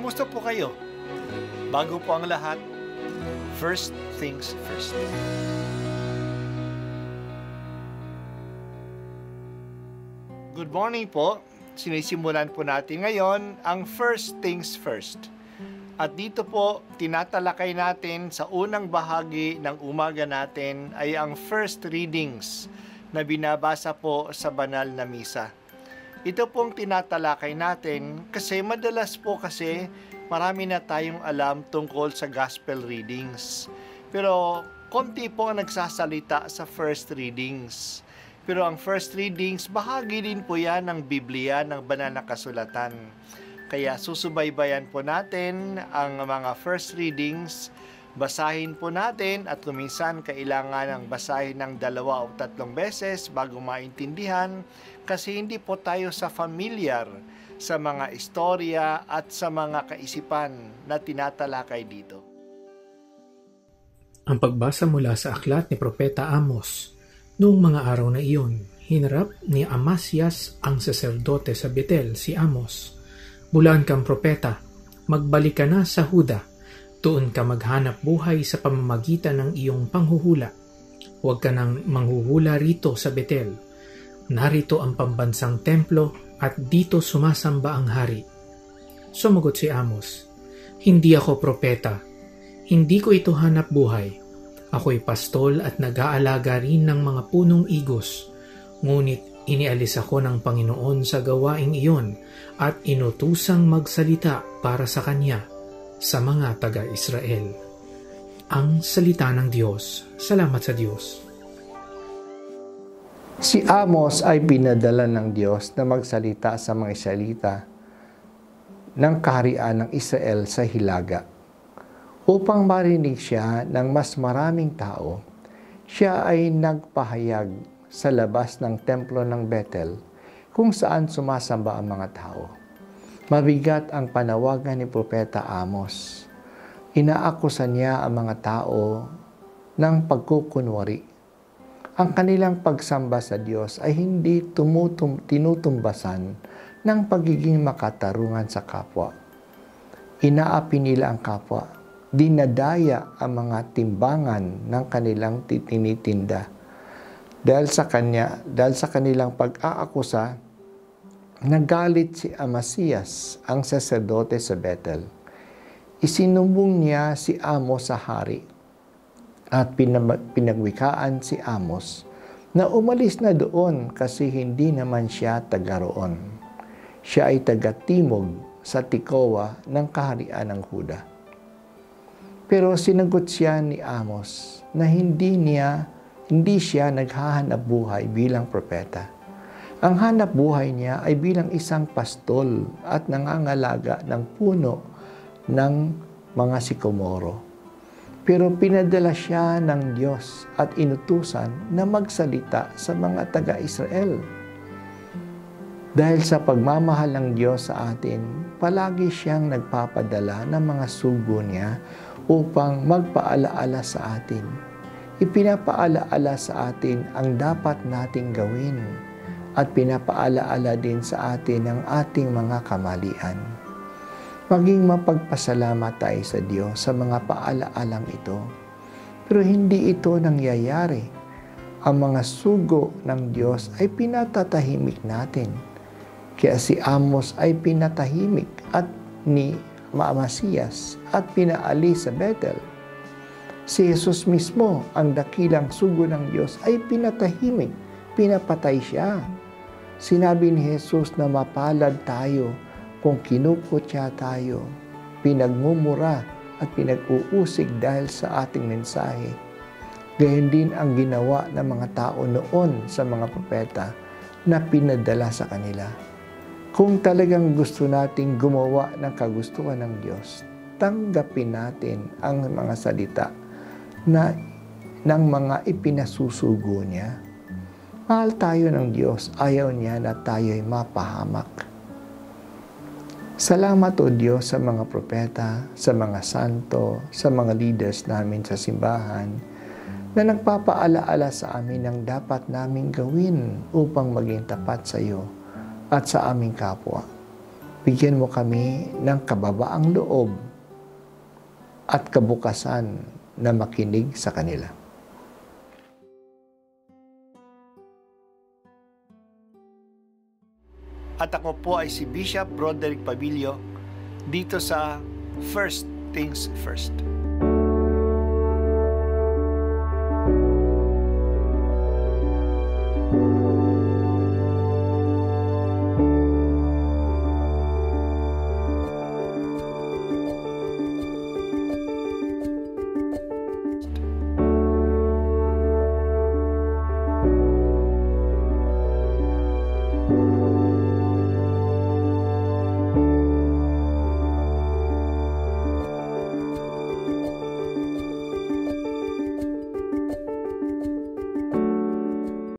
Kumusta po kayo? Bago po ang lahat, first things first. Good morning po. Sinisimulan po natin ngayon ang first things first. At dito po, tinatalakay natin sa unang bahagi ng umaga natin ay ang first readings na binabasa po sa banal na misa. Ito pong tinatalakay natin kasi madalas po marami na tayong alam tungkol sa gospel readings. Pero konti po ang nagsasalita sa first readings. Pero ang first readings, bahagi din po yan ng Biblia, ng banal na kasulatan. Kaya susubaybayan po natin ang mga first readings, basahin po natin at kuminsan kailangan ng basahin ng 2 o 3 beses bago maintindihan kasi hindi po tayo familiar sa mga istorya at sa mga kaisipan na tinatalakay dito. Ang pagbasa mula sa aklat ni Propeta Amos. Noong mga araw na iyon, hinarap ni Amasias ang saserdote sa Betel, si Amos. Bulaan kang propeta, magbalik ka na sa Huda. Doon ka maghanap buhay sa pamamagitan ng iyong panghuhula. Huwag ka nang manghuhula rito sa Betel. Narito ang pambansang templo at dito sumasamba ang hari. Sumagot si Amos, hindi ako propeta. Hindi ko ito hanap buhay. Ako'y pastol at nag-aalaga rin ng mga punong igos. Ngunit inialis ako ng Panginoon sa gawaing iyon at inutusang magsalita para sa Kanya sa mga taga-Israel. Ang salita ng Diyos. Salamat sa Diyos. Si Amos ay pinadala ng Diyos na magsalita sa mga Israelita ng kaharian ng Israel sa Hilaga. Upang marinig siya ng mas maraming tao, siya ay nagpahayag sa labas ng templo ng Bethel kung saan sumasamba ang mga tao. Mabigat ang panawagan ni Propeta Amos. Inaakusa niya ang mga tao ng pagkukunwari. Ang kanilang pagsamba sa Diyos ay hindi tinutumbasan ng pagiging makatarungan sa kapwa. Inaapi nila ang kapwa. Dinadaya ang mga timbangan ng kanilang tinitinda. Dahil sa kanilang pag-aakusa, nagalit si Amasias, ang saserdote sa Bethel. Isinumbong niya si Amos sa hari at pinagwikaan si Amos na umalis na doon kasi hindi naman siya taga roon. Siya ay taga-timog sa Tekoa ng kaharian ng Huda. Pero sinagot siya ni Amos na hindi siya naghahanap buhay bilang propeta. Ang hanap buhay niya ay bilang isang pastol at nangangalaga ng puno ng mga sikomoro. Pero pinadala siya ng Diyos at inutusan na magsalita sa mga taga-Israel. Dahil sa pagmamahal ng Diyos sa atin, palagi siyang nagpapadala ng mga sugo niya upang magpaalaala sa atin. Ipinapaalaala sa atin ang dapat nating gawin at pinapaalaala din sa atin ang ating mga kamalian. Maging mapagpasalamat tayo sa Diyos sa mga paalaalang ito. Pero hindi ito nangyayari. Ang mga sugo ng Diyos ay pinatatahimik natin. Kaya si Amos ay pinatahimik at ni Amasias at pinaalis sa Bethel. Si Jesus mismo, ang dakilang sugo ng Diyos, ay pinatahimik, pinapatay siya. Sinabi ni Jesus na mapalad tayo kung kinukutya tayo, pinagmumura at pinag-uusig dahil sa ating mensahe. Gayon din ang ginawa ng mga tao noon sa mga propeta na pinadala sa kanila. Kung talagang gusto nating gumawa ng kagustuhan ng Diyos, tanggapin natin ang mga salita ng mga ipinasusugo niya. Mahal tayo ng Diyos, ayaw niya na tayo'y mapahamak. Salamat o Diyos sa mga propeta, sa mga santo, sa mga leaders namin sa simbahan, na nagpapaalaala sa amin ng dapat naming gawin upang maging tapat sa iyo at sa aming kapwa. bigyan mo kami ng kababaang loob at kabukasan na makinig sa kanila. At ako po ay si Bishop Broderick Pabilio dito sa First Things First.